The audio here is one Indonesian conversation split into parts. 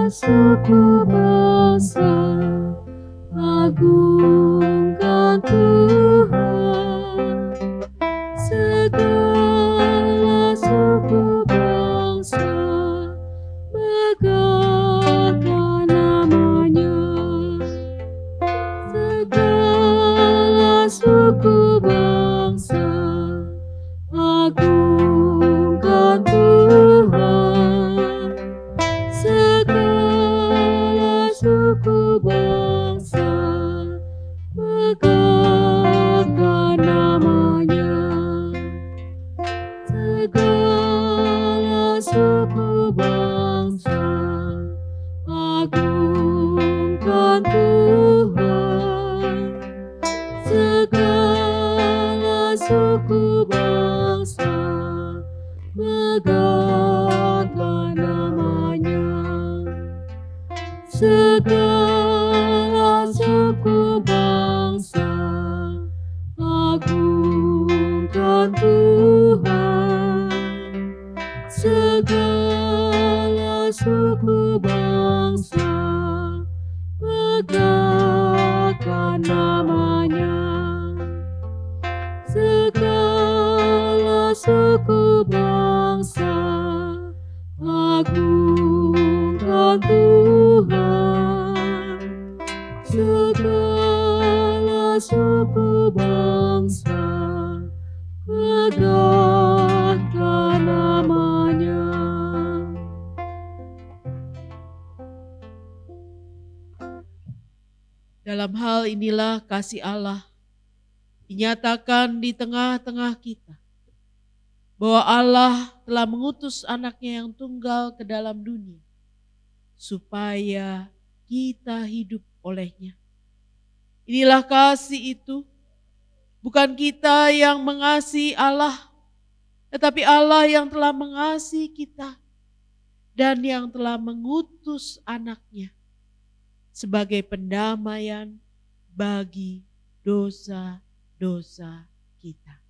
suku bangsa, agungkan Tuhan. Segala suku bangsa, megahkan namanya. Segala suku bangsa, agungkan Tuhan. Segala suku bangsa, megahkan namanya. Segala suku bangsa, agungkan Tuhan. Segala suku bangsa, megahkan namanya. Segala suku bangsa, agungkan Tuhan. Segala suku bangsa, megahkan namanya. Segala suku bangsa, agungkan Tuhan. Segala suku bangsa, megahkan namanya. Dalam hal inilah kasih Allah dinyatakan di tengah-tengah kita, bahwa Allah telah mengutus anaknya yang tunggal ke dalam dunia, supaya kita hidup olehnya. Inilah kasih itu, bukan kita yang mengasihi Allah, tetapi Allah yang telah mengasihi kita dan yang telah mengutus anaknya sebagai pendamaian bagi dosa-dosa kita.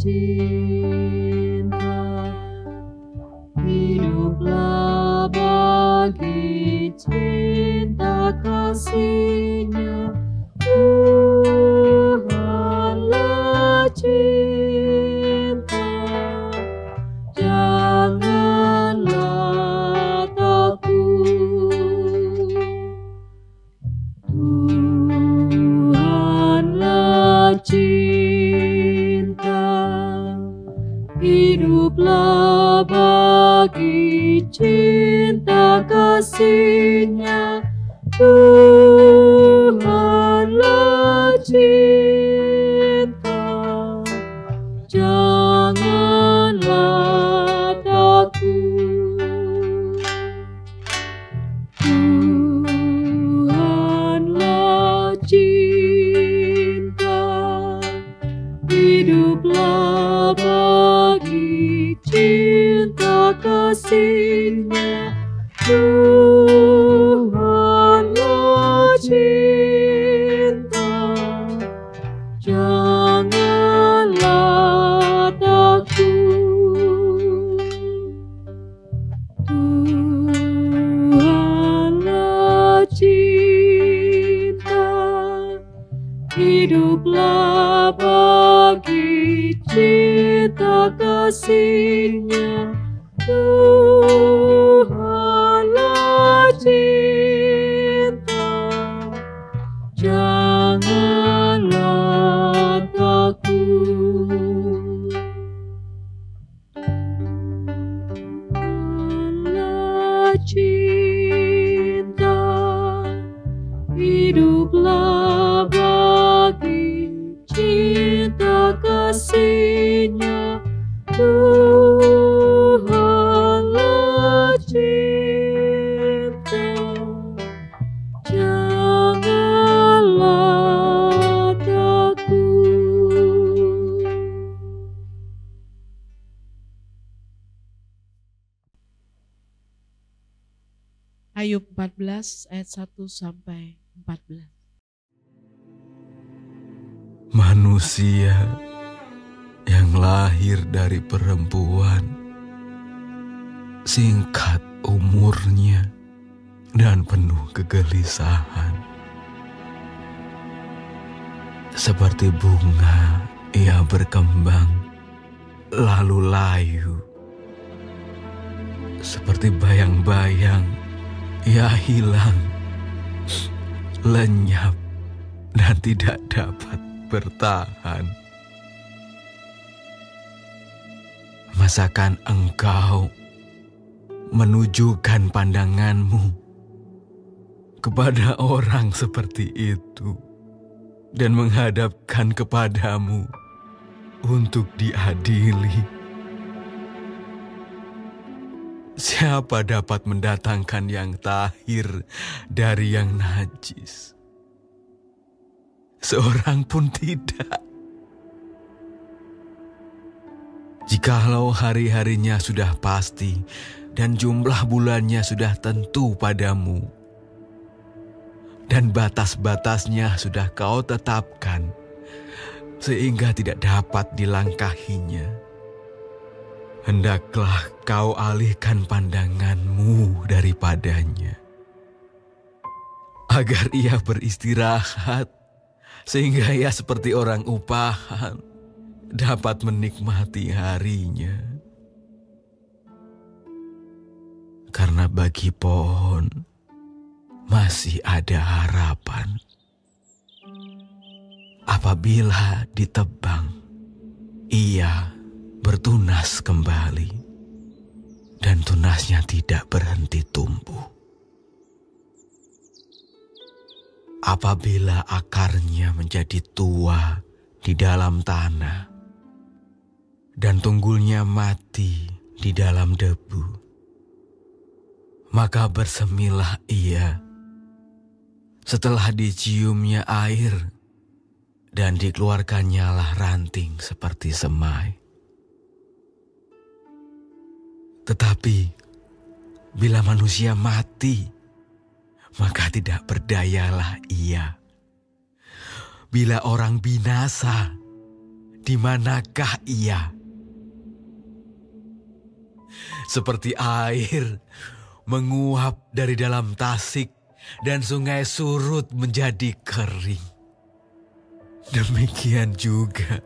Cinta, hiduplah bagi cinta kasih-Nya. Tuhanlah cinta, janganlah takut. Tuhanlah cinta, hiduplah bagi cinta kasih-Nya. Tuhanlah cinta, janganlah takut. Tuhanlah cinta, hiduplah bagi cinta kasih-Nya. Tuhanlah cinta, janganlah takut. Tuhanlah cinta, hiduplah bagi cinta kasih-Nya. Tuhanlah cinta, janganlah takut. Tuhanlah cinta, hiduplah bagi cinta kasih-Nya. Tuhanlah cinta, janganlah 14 ayat 1 sampai 14. Manusia yang lahir dari perempuan, singkat umurnya dan penuh kegelisahan. Seperti bunga ia berkembang, lalu layu. Seperti bayang-bayang ia hilang, lenyap, dan tidak dapat bertahan. Masakan engkau menunjukkan pandanganmu kepada orang seperti itu dan menghadapkan kepadamu untuk diadili? Siapa dapat mendatangkan yang tahir dari yang najis? Seorang pun tidak. Jikalau hari-harinya sudah pasti dan jumlah bulannya sudah tentu padamu, dan batas-batasnya sudah kau tetapkan, sehingga tidak dapat dilangkahinya, hendaklah kau alihkan pandanganmu daripadanya, agar ia beristirahat, sehingga ia seperti orang upahan dapat menikmati harinya. Karena bagi pohon masih ada harapan. Apabila ditebang, ia bertunas kembali, dan tunasnya tidak berhenti tumbuh. Apabila akarnya menjadi tua di dalam tanah, dan tunggulnya mati di dalam debu, maka bersemilah ia setelah diciumnya air, dan dikeluarkannya lah ranting seperti semai. Tetapi bila manusia mati, maka tidak berdayalah ia. Bila orang binasa, di manakah ia? Seperti air menguap dari dalam tasik dan sungai surut menjadi kering, demikian juga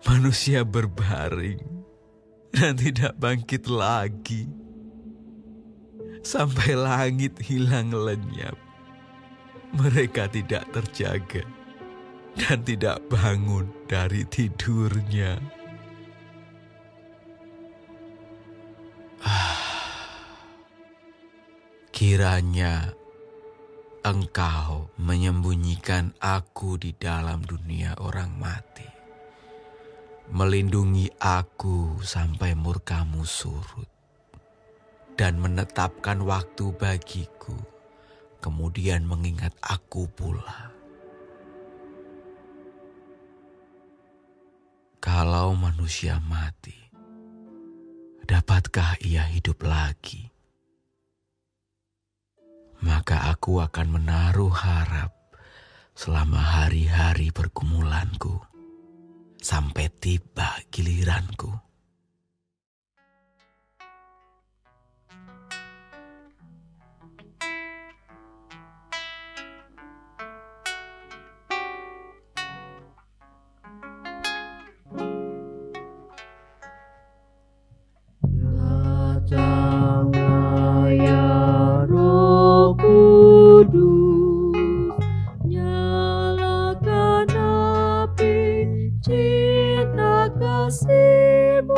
manusia berbaring dan tidak bangkit lagi sampai langit hilang lenyap. Mereka tidak terjaga dan tidak bangun dari tidurnya. Kiranya engkau menyembunyikan aku di dalam dunia orang mati, melindungi aku sampai murkamu surut, dan menetapkan waktu bagiku, kemudian mengingat aku pula. Kalau manusia mati, dapatkah ia hidup lagi? Maka aku akan menaruh harap selama hari-hari pergumulanku, sampai tiba giliranku. Datanglah ya Roh Kudus, nyalakan api cinta kasih-Mu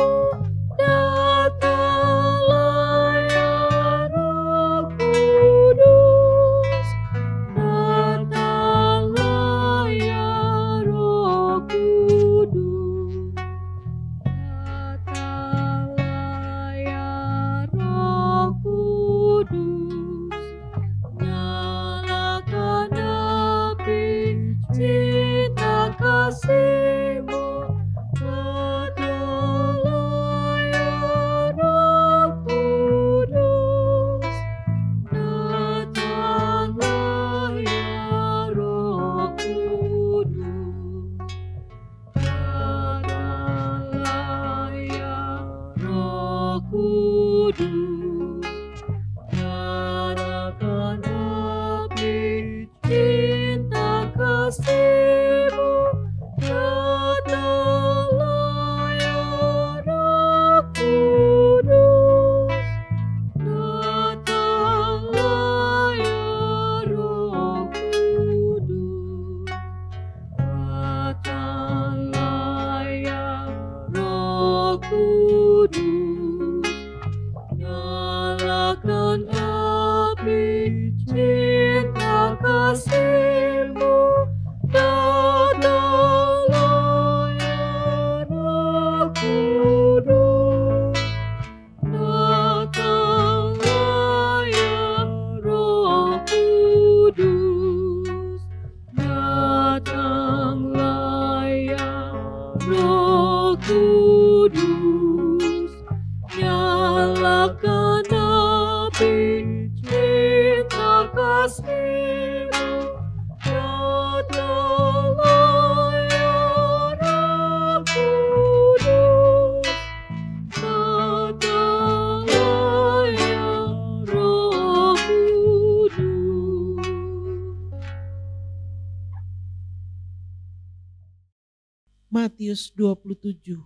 Matius 27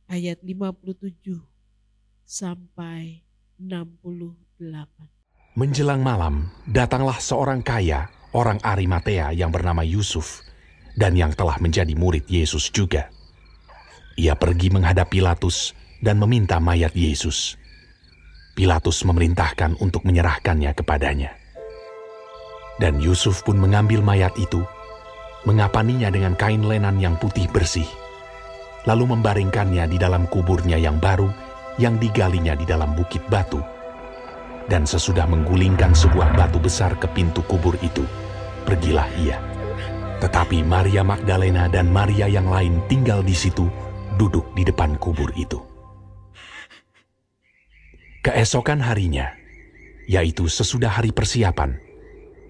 ayat 57 sampai 68. Menjelang malam, datanglah seorang kaya, orang Arimatea yang bernama Yusuf, dan yang telah menjadi murid Yesus juga. Ia pergi menghadap Pilatus dan meminta mayat Yesus. Pilatus memerintahkan untuk menyerahkannya kepadanya. Dan Yusuf pun mengambil mayat itu, mengapaninya dengan kain lenan yang putih bersih, lalu membaringkannya di dalam kuburnya yang baru yang digalinya di dalam bukit batu. Dan sesudah menggulingkan sebuah batu besar ke pintu kubur itu, pergilah ia. Tetapi Maria Magdalena dan Maria yang lain tinggal di situ, duduk di depan kubur itu. Keesokan harinya, yaitu sesudah hari persiapan,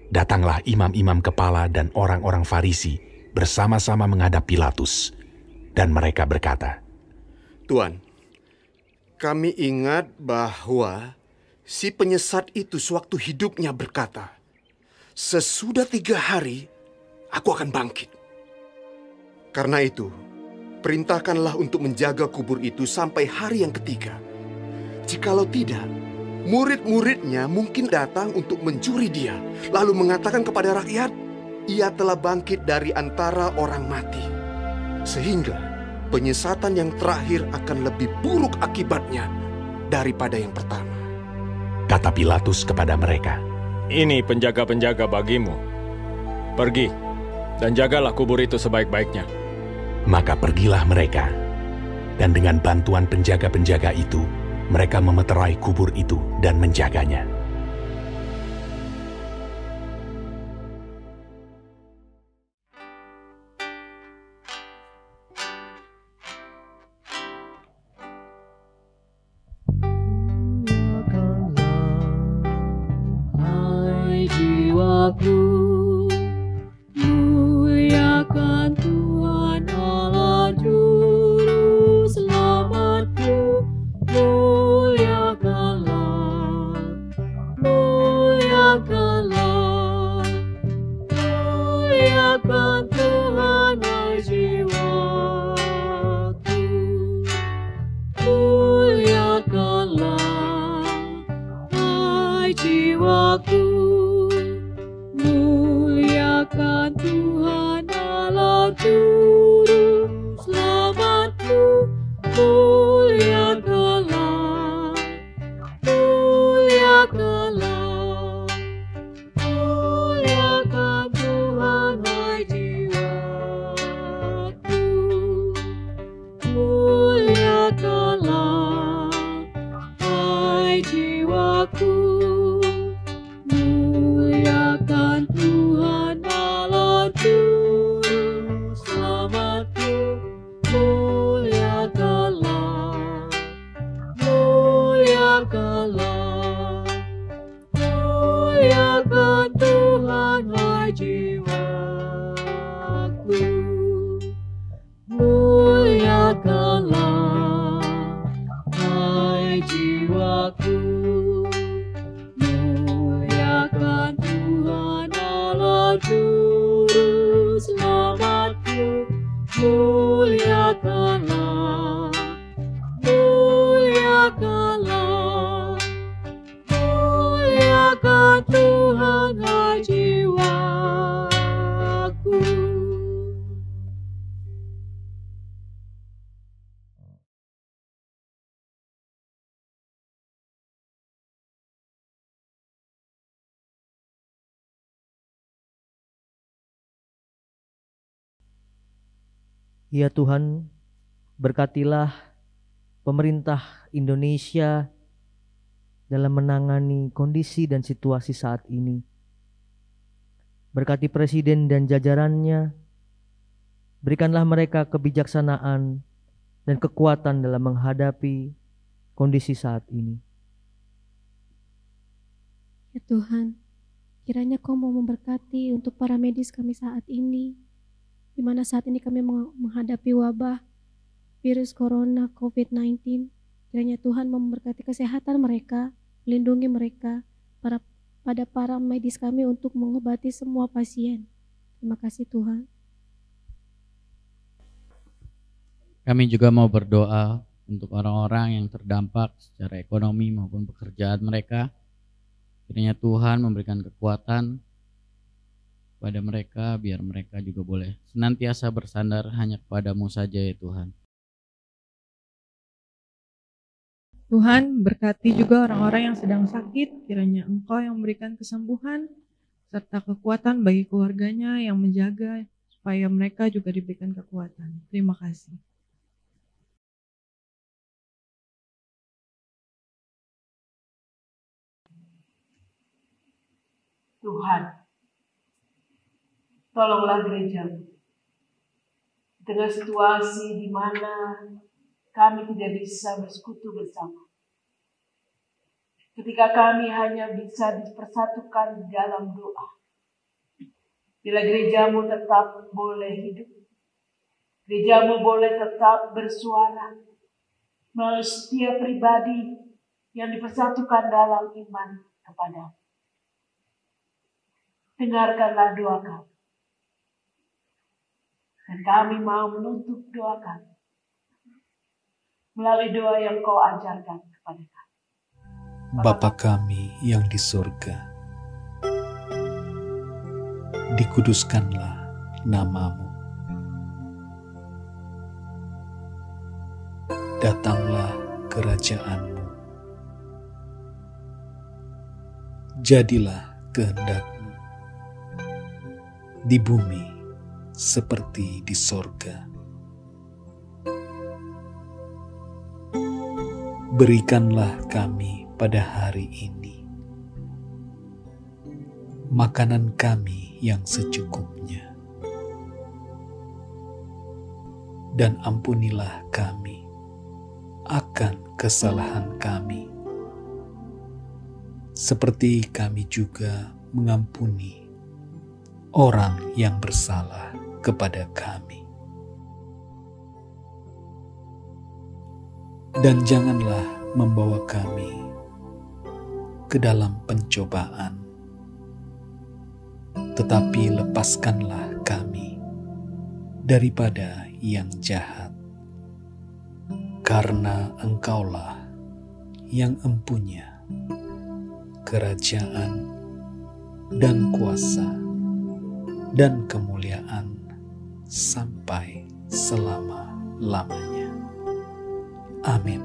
datanglah imam-imam kepala dan orang-orang Farisi bersama-sama menghadap Pilatus, dan mereka berkata, "Tuan, kami ingat bahwa si penyesat itu sewaktu hidupnya berkata, 'Sesudah 3 hari, aku akan bangkit.' Karena itu, perintahkanlah untuk menjaga kubur itu sampai hari yang ketiga. Jikalau tidak, murid-muridnya mungkin datang untuk mencuri dia, lalu mengatakan kepada rakyat, 'Ia telah bangkit dari antara orang mati.' Sehingga penyesatan yang terakhir akan lebih buruk akibatnya daripada yang pertama." Kata Pilatus kepada mereka, "Ini penjaga-penjaga bagimu. Pergi dan jagalah kubur itu sebaik-baiknya." Maka pergilah mereka, dan dengan bantuan penjaga-penjaga itu, mereka memeterai kubur itu dan menjaganya. Hai jiwaku, muliakan Tuhan Allah Juru Selamatku. Muliakanlah, muliakanlah, muliakan Tuhan hai jiwaku. Muliakanlah, hai jiwaku, muliakan Tuhan Allah Juru Selamatku. Muliakanlah, muliakanlah, muliakan Tuhan hai jiwaku. Muliakanlah, hai jiwaku, muliakan Tuhan Allah Juru Selamatku. Muliakanlah, muliakanlah, muliakan Tuhan hai jiwaku. Muliakanlah, hai jiwaku, muliakan Tuhan Allah Juru Selamatku. Muliakanlah, muliakanlah, muliakan Tuhan hai jiwaku. Ya Tuhan, berkatilah pemerintah Indonesia dalam menangani kondisi dan situasi saat ini. Berkati Presiden dan jajarannya, berikanlah mereka kebijaksanaan dan kekuatan dalam menghadapi kondisi saat ini. Ya Tuhan, kiranya Kau mau memberkati untuk para medis kami saat ini, di mana saat ini kami menghadapi wabah virus corona COVID-19. Kiranya Tuhan memberkati kesehatan mereka, melindungi mereka, pada para medis kami untuk mengobati semua pasien. Terima kasih Tuhan. Kami juga mau berdoa untuk orang-orang yang terdampak secara ekonomi maupun pekerjaan mereka. Kiranya Tuhan memberikan kekuatan pada mereka, biar mereka juga boleh senantiasa bersandar hanya kepadamu saja ya Tuhan. Tuhan berkati juga orang-orang yang sedang sakit, kiranya Engkau yang memberikan kesembuhan, serta kekuatan bagi keluarganya yang menjaga, supaya mereka juga diberikan kekuatan. Terima kasih. Tuhan, tolonglah gereja-Mu. Di tengah situasi di mana kami tidak bisa bersekutu bersama. Ketika kami hanya bisa dipersatukan di dalam doa. Bila gereja-Mu tetap boleh hidup. Gereja-Mu boleh tetap bersuara melalui setiap pribadi yang dipersatukan dalam iman kepada-Mu. Dengarkanlah doa kami. Dan kami mau menuntut doa kami melalui doa yang Kau ajarkan kepada kami. Bapa kami yang di surga, dikuduskanlah nama-Mu. Datanglah kerajaan-Mu. Jadilah kehendak-Mu di bumi seperti di sorga. Berikanlah kami pada hari ini makanan kami yang secukupnya, dan ampunilah kami akan kesalahan kami, seperti kami juga mengampuni orang yang bersalah kepada kami. Dan janganlah membawa kami ke dalam pencobaan, tetapi lepaskanlah kami daripada yang jahat. Karena Engkaulah yang empunya kerajaan dan kuasa dan kemuliaan sampai selama-lamanya. Amin.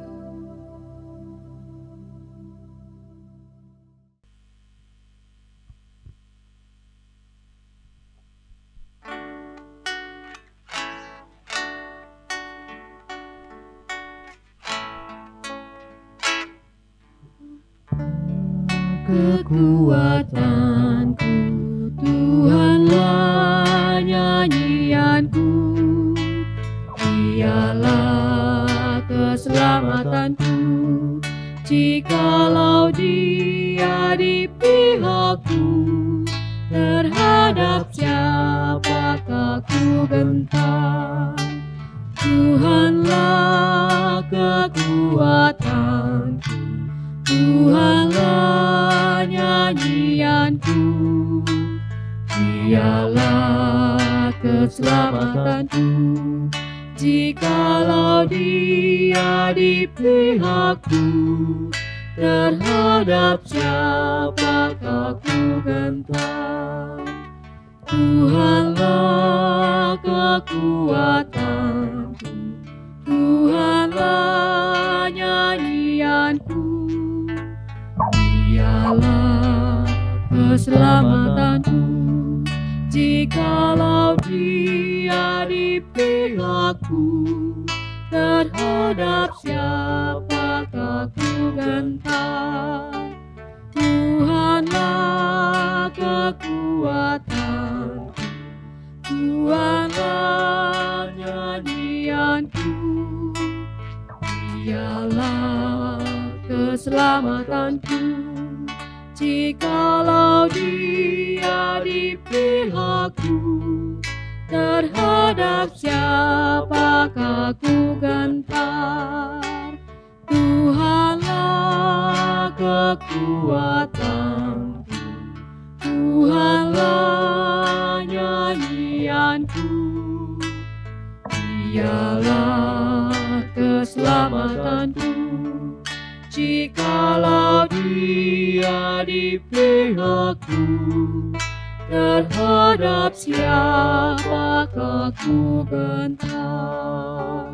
Kekuatanku, Tuhanlah nyanyianku, Dialah keselamatanku. Jikalau Dia di pihakku, terhadap siapakah ku gentar? Tuhanlah kekuatanku, Tuhanlah nyanyianku, Dialah keselamatanku. Jikalau Dia di pihakku, terhadap siapakah ku gentar? Tuhanlah kekuatanku, Tuhanlah nyanyianku, Dialah keselamatanku. Jikalau Dia di pihakku, terhadap siapakah ku gentar? Tuhanlah kekuatanku, Tuhanlah nyanyianku, Dialah keselamatanku. Jikalau Dia di pihakku, terhadap siapakah ku gentar? Tuhanlah kekuatanku, Tuhanlah nyanyianku, Dialah keselamatanku. Jikalau Dia di pihakku, terhadap siapakah ku gentar?